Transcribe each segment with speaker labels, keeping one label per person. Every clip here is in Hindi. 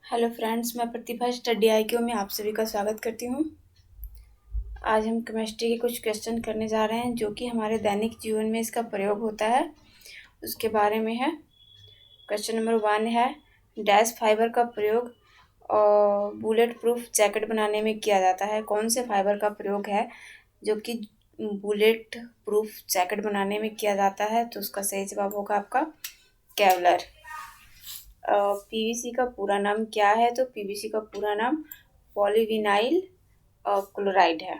Speaker 1: हेलो फ्रेंड्स, मैं प्रतिभा स्टडी IQ में आप सभी का स्वागत करती हूँ। आज हम केमिस्ट्री के कुछ क्वेश्चन करने जा रहे हैं जो कि हमारे दैनिक जीवन में इसका प्रयोग होता है, उसके बारे में है। क्वेश्चन नंबर 1 है, डैश फाइबर का प्रयोग बुलेट प्रूफ जैकेट बनाने में किया जाता है। कौन से फाइबर का प्रयोग है जो कि बुलेट प्रूफ जैकेट बनाने में किया जाता है? तो उसका सही जवाब होगा आपका केवलर। पीवीसी का पूरा नाम क्या है? तो पीवीसी का पूरा नाम पॉलीविनाइल क्लोराइड है।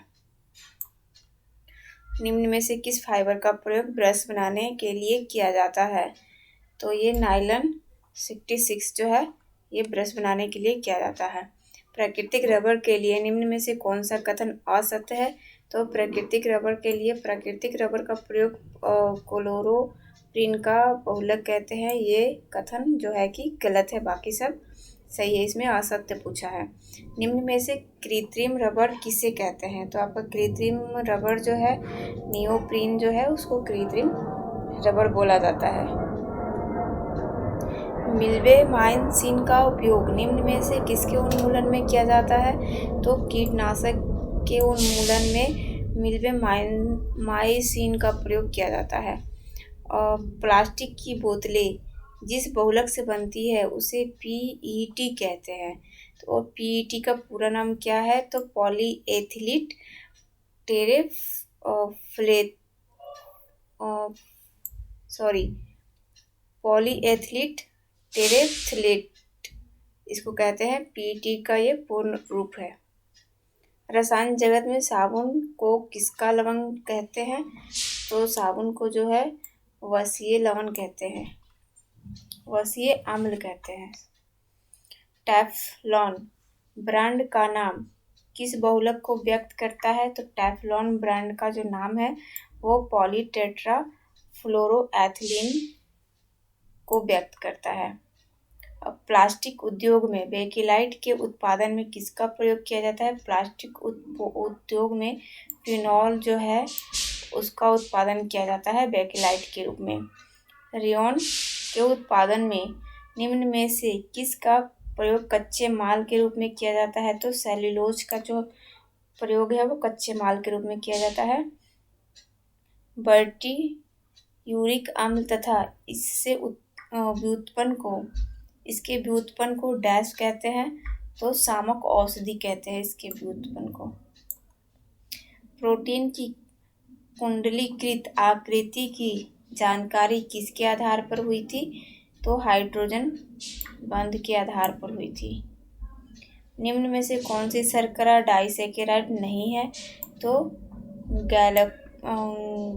Speaker 1: निम्न में से किस फाइबर का प्रयोग ब्रश बनाने के लिए किया जाता है? तो ये नायलॉन 66 जो है ये ब्रश बनाने के लिए किया जाता है। प्राकृतिक रबर के लिए निम्न में से कौन सा कथन असत्य है? तो प्राकृतिक रबर के लिए प्राकृतिक रबर का प्रयोग क्लोरोप्रीन का बहुलक कहते हैं। ये कथन जो है कि गलत है, बाकी सब सही है, इसमें असत्य पूछा है। निम्न में से कृत्रिम रबर किसे कहते हैं? तो आपका कृत्रिम रबर जो है नियोप्रीन जो है उसको कृत्रिम रबर बोला जाता है। मिल्बेमाइसिन का उपयोग निम्न में से किसके उन्मूलन में किया जाता है? तो कीटनाशक के उन्मूलन में मिल्बेमाइसिन का प्रयोग किया जाता है। और प्लास्टिक की बोतलें जिस बहुलक से बनती है उसे PET कहते हैं। तो PET का पूरा नाम क्या है? तो पॉलीएथिलीट पॉलीएथिलीट टेरेफ्थलेट इसको कहते हैं। PET का ये पूर्ण रूप है। रसायन जगत में साबुन को किसका लवण कहते हैं? तो साबुन को जो है वसीय लवण कहते हैं, वसीय अम्ल कहते हैं। टेफ्लॉन ब्रांड का नाम किस बहुलक को व्यक्त करता है? तो टेफ्लॉन ब्रांड का जो नाम है वो पॉलीटेट्रा फ्लोरोएथिलीन को व्यक्त करता है। अब प्लास्टिक उद्योग में बेकेलाइट के उत्पादन में किसका प्रयोग किया जाता है? प्लास्टिक उद्योग में फिनॉल जो है उसका उत्पादन किया जाता है बेकेलाइट के रूप में। रेयॉन के उत्पादन में निम्न में से किसका प्रयोग कच्चे माल के रूप में किया जाता है? तो सेल्यूलोज का जो प्रयोग है वो कच्चे माल के रूप में किया जाता है। बर्टी यूरिक अम्ल तथा इसके व्युत्पन्न को डैश कहते हैं। तो सामक औषधि कहते हैं इसके व्युत्पन्न को। प्रोटीन की कुंडलीकृत आकृति की जानकारी किसके आधार पर हुई थी? तो हाइड्रोजन बंध के आधार पर हुई थी। निम्न में से कौन सी शर्करा डाइसैकेराइड नहीं है? तो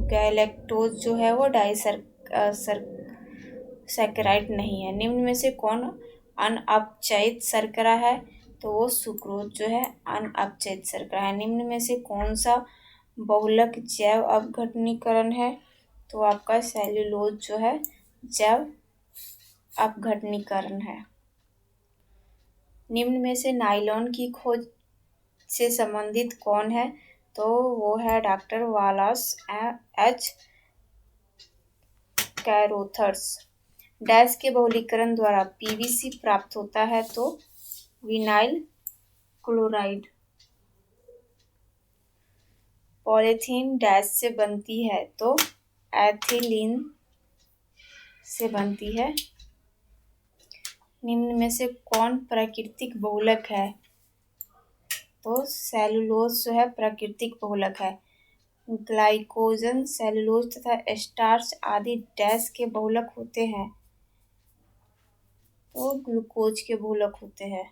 Speaker 1: गैलेक्टोज जो है वो सैकेराइड नहीं है। निम्न में से कौन अनअपचयित शर्करा है? तो वो सुक्रोज जो है अनअपचयित शर्करा है। निम्न में से कौन सा बहुलक जैव अपघटनीकरण है? तो आपका सेल्यूलोज जो है जैव अपघटनीकरण है। निम्न में से नायलॉन की खोज से संबंधित कौन है? तो वो है डॉक्टर वालास H कैरोथर्स। डैश के बहुलीकरण द्वारा PVC प्राप्त होता है? तो विनाइल क्लोराइड। पॉलीथीन डैश से बनती है? तो एथिलीन से बनती है। निम्न में से कौन प्राकृतिक बहुलक है? तो सेलुलोज जो है प्राकृतिक बहुलक है। ग्लाइकोजन, सेलुलोज तथा स्टार्च आदि डैश के बहुलक होते हैं? तो ग्लूकोज के बहुलक होते हैं।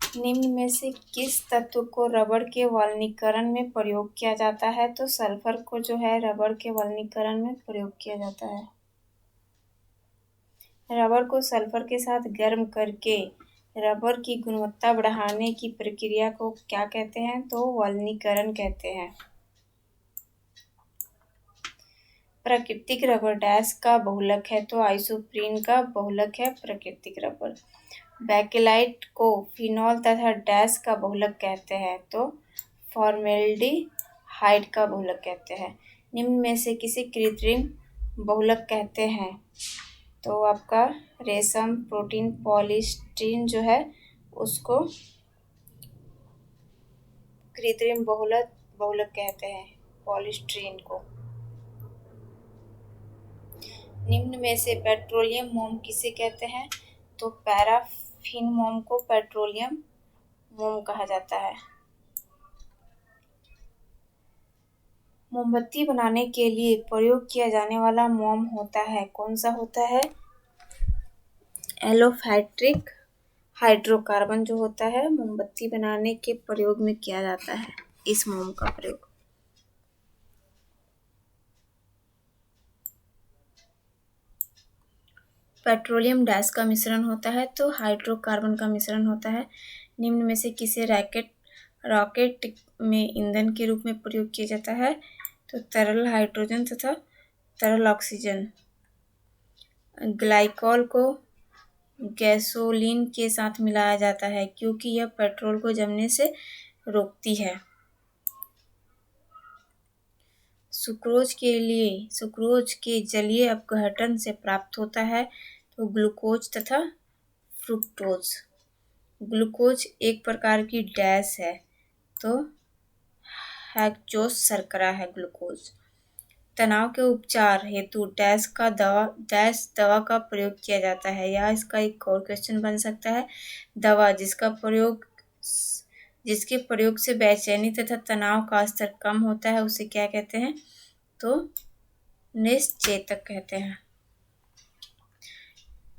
Speaker 1: निम्न में से किस तत्व को रबर के वल्कनीकरण में प्रयोग किया जाता है? तो सल्फर को जो है रबर के वल्कनीकरण में प्रयोग किया जाता है। रबर को सल्फर के साथ गर्म करके रबर की गुणवत्ता बढ़ाने की प्रक्रिया को क्या कहते हैं? तो वल्कनीकरण कहते हैं। प्राकृतिक रबर डैश का बहुलक है? तो आइसोप्रीन का बहुलक है प्राकृतिक रबर। बेकेलाइट को फिनॉल तथा डैश का बहुलक कहते हैं? तो फॉर्मेल्डिहाइड का बहुलक कहते हैं। निम्न में से किसे कृत्रिम बहुलक कहते हैं? तो आपका रेशम प्रोटीन पॉलीस्टीरीन जो है उसको कृत्रिम बहुलक बहुलक कहते हैं, पॉलीस्टीरीन को। निम्न में से पेट्रोलियम मोम किसे कहते हैं? तो पैराफिन मोम को पेट्रोलियम मोम कहा जाता है। मोमबत्ती बनाने के लिए प्रयोग किया जाने वाला मोम होता है, कौन सा होता है? एलोफैट्रिक हाइड्रोकार्बन जो होता है मोमबत्ती बनाने के प्रयोग में किया जाता है, इस मोम का प्रयोग। पेट्रोलियम डैश का मिश्रण होता है तो हाइड्रोकार्बन का मिश्रण होता है। निम्न में से किसे रॉकेट में ईंधन के रूप में प्रयोग किया जाता है? तो तरल हाइड्रोजन तथा तरल ऑक्सीजन। ग्लाइकॉल को गैसोलीन के साथ मिलाया जाता है क्योंकि यह पेट्रोल को जमने से रोकती है। सुक्रोज के जलीय अपघटन से प्राप्त होता है तो ग्लूकोज तथा फ्रुक्टोज। ग्लूकोज एक प्रकार की डैश है तो हेक्सोस शर्करा है ग्लूकोज। तनाव के उपचार हेतु डैश दवा का प्रयोग किया जाता है, या इसका एक और क्वेश्चन बन सकता है, दवा जिसके प्रयोग से बेचैनी तथा तनाव का स्तर कम होता है उसे क्या कहते हैं? तो निश्चेतक कहते हैं।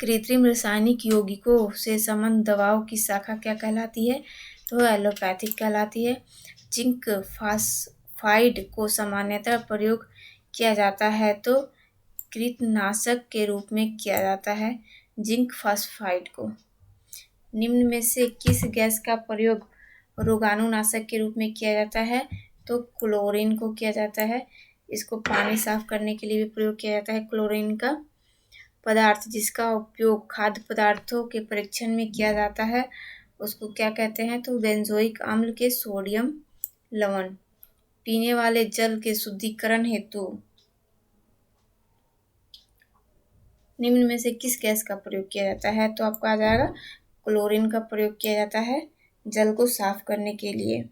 Speaker 1: कृत्रिम रासायनिक यौगिकों से संबद्ध दवाओं की शाखा क्या कहलाती है? तो एलोपैथिक कहलाती है। जिंक फास्फाइड को सामान्यतः प्रयोग किया जाता है तो कृंतकनाशक के रूप में किया जाता है जिंक फास्फाइड को। निम्न में से किस गैस का प्रयोग रोगाणुनाशक के रूप में किया जाता है? तो क्लोरीन को किया जाता है। इसको पानी साफ करने के लिए भी प्रयोग किया जाता है। क्लोरीन का पदार्थ जिसका उपयोग खाद्य पदार्थों के परीक्षण में किया जाता है उसको क्या कहते हैं? तो बेंजोइक अम्ल के सोडियम लवण। पीने वाले जल के शुद्धिकरण हेतु निम्न में से किस गैस का प्रयोग किया जाता है? तो आपको आ जाएगा क्लोरीन का प्रयोग किया जाता है जल को साफ करने के लिए।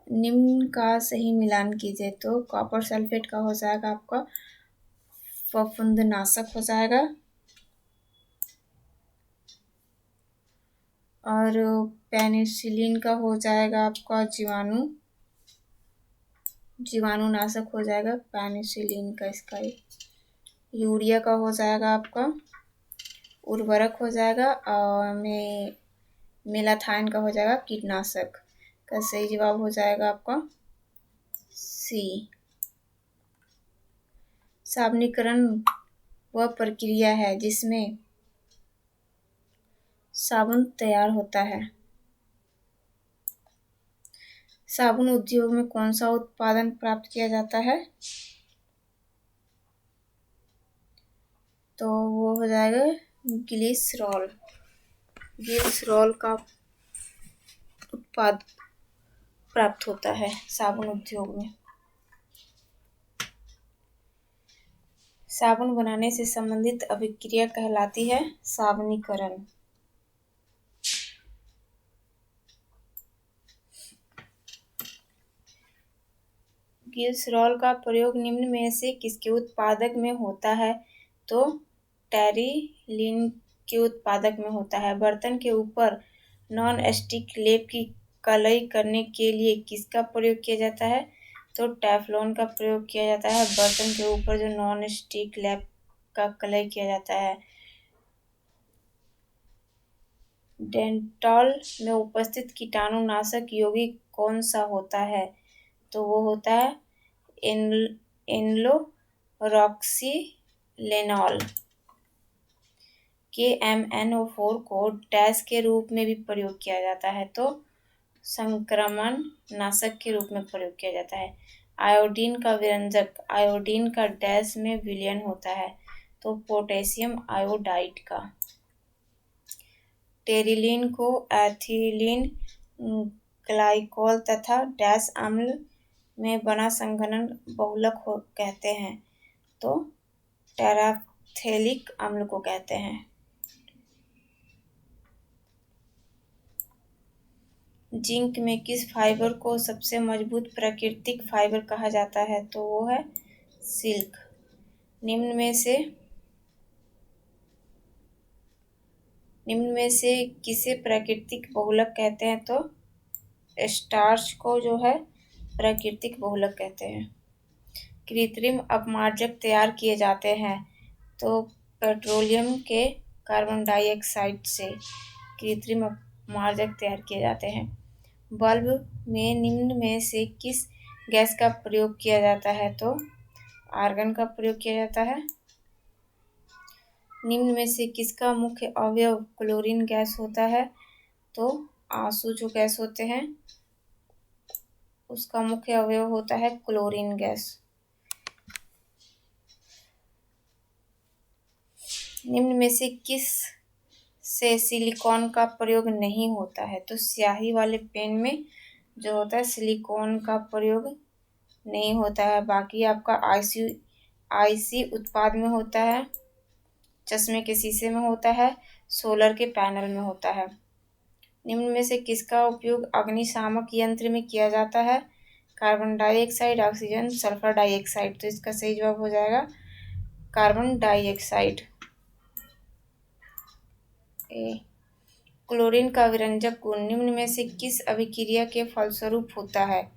Speaker 1: निम्न का सही मिलान कीजिए तो कॉपर सल्फेट का हो जाएगा आपका फफूंदनाशक हो जाएगा, और पेनिसिलिन का हो जाएगा आपका जीवाणुनाशक हो जाएगा पेनिसिलिन का। इसका यूरिया का हो जाएगा आपका उर्वरक हो जाएगा, और मेलाथाइन का हो जाएगा कीटनाशक। का सही जवाब हो जाएगा आपका सी। साबुनीकरण वह प्रक्रिया है जिसमें साबुन तैयार होता है। साबुन उद्योग में कौन सा उत्पादन प्राप्त किया जाता है? तो वो हो जाएगा ग्लिसरॉल। ग्लिसरॉल का उत्पाद प्राप्त होता है साबुन उद्योग में। साबुन बनाने से संबंधित अभिक्रिया कहलाती है साबुनीकरण। ग्लिसरॉल का प्रयोग निम्न में से किसके उत्पादक में होता है? तो टेरिलीन के उत्पादक में होता है। बर्तन के ऊपर नॉन स्टिक लेप की कलई करने के लिए किसका प्रयोग किया जाता है? तो टेफ्लॉन का प्रयोग किया जाता है बर्तन के ऊपर जो नॉन स्टिक लेप का कलई किया जाता है। डेटॉल में उपस्थित कीटाणुनाशक यौगिक कौन सा होता है? तो वो होता है एनलोरॉक्सीलेनॉल। KMnO4 को डैश के रूप में भी प्रयोग किया जाता है तो संक्रमण नाशक के रूप में प्रयोग किया जाता है। आयोडीन का व्यंजक आयोडीन का डैश में विलयन होता है तो पोटेशियम आयोडाइड का। टेरिलीन को एथिलीन ग्लाइकोल तथा डैश अम्ल में बना संघनन बहुलक कहते हैं तो टेराफ्थेलिक अम्ल को कहते हैं। जिंक में किस फाइबर को सबसे मजबूत प्राकृतिक फाइबर कहा जाता है? तो वो है सिल्क। निम्न में से किसे प्राकृतिक बहुलक कहते हैं? तो स्टार्च को जो है प्राकृतिक बहुलक कहते हैं। कृत्रिम अपमार्जक तैयार किए जाते हैं तो पेट्रोलियम के कार्बन डाइऑक्साइड से कृत्रिम अपमार्जक तैयार किए जाते हैं। बल्ब में निम्न में से किस गैस का प्रयोग किया जाता है? तो आर्गन का प्रयोग किया जाता है। निम्न में से किसका मुख्य अवयव क्लोरीन गैस होता है? तो आंसू जो गैस होते हैं उसका मुख्य अवयव होता है क्लोरीन गैस। निम्न में से किस से सिलिकॉन का प्रयोग नहीं होता है? तो स्याही वाले पेन में जो होता है सिलिकॉन का प्रयोग नहीं होता है। बाकी आपका आईसी उत्पाद में होता है, चश्मे के शीशे में होता है, सोलर के पैनल में होता है। निम्न में से किसका उपयोग अग्निशामक यंत्र में किया जाता है? Carbon dioxide, oxygen, sulphur dioxide. तो इसका सही जवाब हो जाएगा कार्बन डाइऑक्साइड। क्लोरीन का विरंजक गुण निम्न में से किस अभिक्रिया के फलस्वरूप होता है?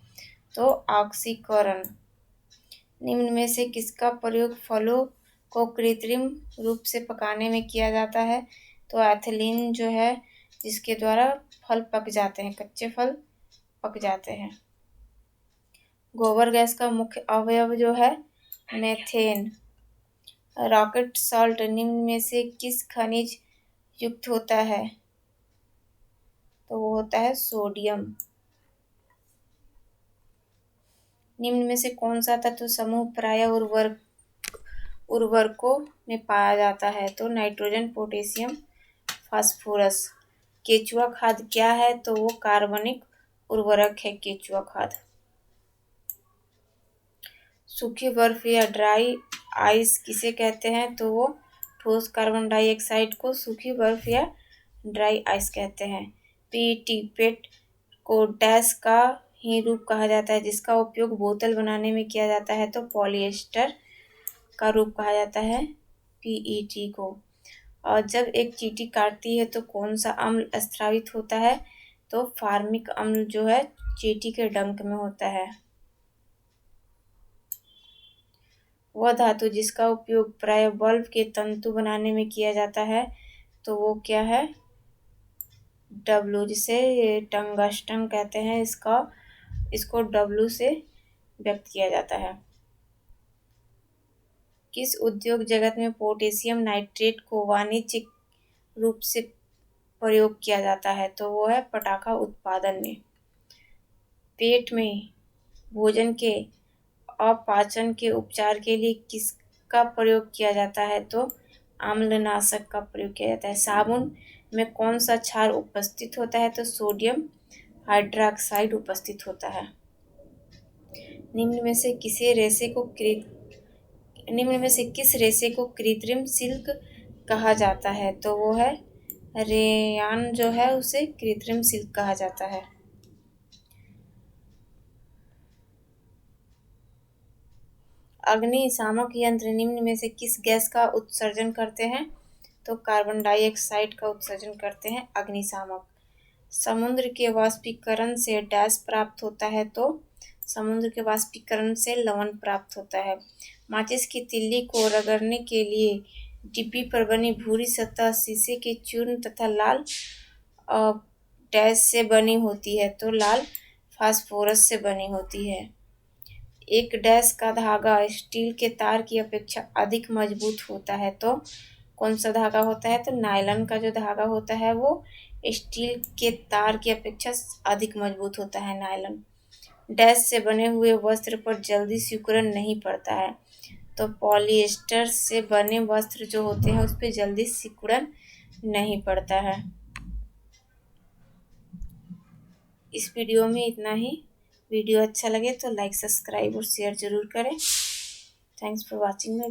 Speaker 1: तो ऑक्सीकरण। निम्न में से किसका प्रयोग फलों को कृत्रिम रूप से पकाने में किया जाता है? तो एथिलीन जो है जिसके द्वारा फल पक जाते हैं, कच्चे फल पक जाते हैं। गोबर गैस का मुख्य अवयव जो है मेथेन। रॉकेट सॉल्ट निम्न में से किस खनिज युक्त होता है? तो वो होता है सोडियम। निम्न में से कौन सा तत्व समूह प्रायः उर्वरकों में पाया जाता है? तो नाइट्रोजन, पोटेशियम, फास्फोरस। केचुआ खाद क्या है? तो वो कार्बनिक उर्वरक है केचुआ खाद। सूखी बर्फ या ड्राई आइस किसे कहते हैं? तो वो ठोस कार्बन डाइऑक्साइड को सूखी बर्फ या ड्राई आइस कहते हैं। पेट को डैश का ही रूप कहा जाता है जिसका उपयोग बोतल बनाने में किया जाता है? तो पॉलिएस्टर का रूप कहा जाता है पीईटी को। और जब एक चींटी काटती है तो कौन सा अम्ल स्रावित होता है? तो फार्मिक अम्ल जो है चींटी के डंक में होता है। वह धातु जिसका उपयोग प्राय बल्ब के तंतु बनाने में किया जाता है तो वो क्या है? डब्लू, जिसे टंगस्टन कहते हैं। इसको डब्लू से व्यक्त किया जाता है। किस उद्योग जगत में पोटेशियम नाइट्रेट को वाणिज्यिक रूप से प्रयोग किया जाता है? तो वो है पटाखा उत्पादन में। पेट में भोजन के अपाचन के उपचार के लिए किसका प्रयोग किया जाता है? तो आम्लनाशक का प्रयोग किया जाता है। साबुन में कौन सा क्षार उपस्थित होता है? तो सोडियम हाइड्रोक्साइड उपस्थित होता है। निम्न में से किस रेशे को कृत्रिम सिल्क कहा जाता है? तो वो है रेयान जो है उसे कृत्रिम सिल्क कहा जाता है। अग्निशामक यंत्र निम्न में से किस गैस का उत्सर्जन करते हैं? तो कार्बन डाइऑक्साइड का उत्सर्जन करते हैं अग्निशामक। समुद्र के वाष्पीकरण से डैश प्राप्त होता है? तो समुद्र के वाष्पीकरण से लवण प्राप्त होता है। माचिस की तिल्ली को रगड़ने के लिए डिब्बी पर बनी भूरी सतह शीशे के चूर्ण तथा लाल डैश से बनी होती है? तो लाल फास्फोरस से बनी होती है। एक डैश का धागा स्टील के तार की अपेक्षा अधिक मजबूत होता है? तो कौन सा धागा होता है? तो नायलॉन का जो धागा होता है वो स्टील के तार की अपेक्षा अधिक मजबूत होता है नायलॉन। डैश से बने हुए वस्त्र पर जल्दी सिकुड़न नहीं पड़ता है? तो पॉलिएस्टर से बने वस्त्र जो होते हैं उस पर जल्दी सिकुड़न नहीं पड़ता है। इस वीडियो में इतना ही। वीडियो अच्छा लगे तो लाइक, सब्सक्राइब और शेयर जरूर करें। Thanks for watching.